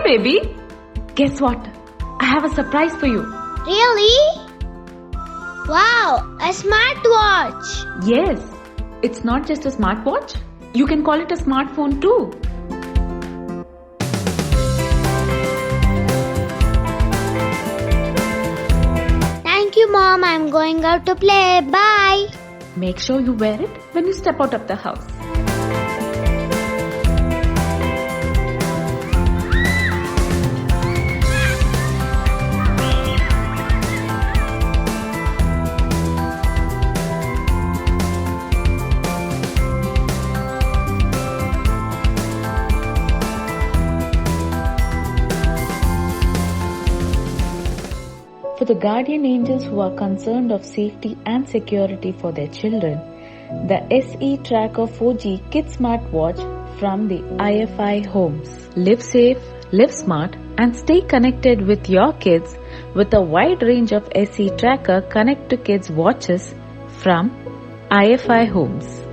baby. Guess what? I have a surprise for you. Really? Wow, a smartwatch! Yes, it's not just a smartwatch. You can call it a smartphone too. Thank you, Mom. I'm going out to play. Bye. Make sure you wear it when you step out of the house. For the guardian angels who are concerned of safety and security for their children, the SE Tracker 4G Kid Smartwatch from the IFI Homes. Live safe, live smart, and stay connected with your kids with a wide range of SE Tracker Connect to Kids watches from IFI Homes.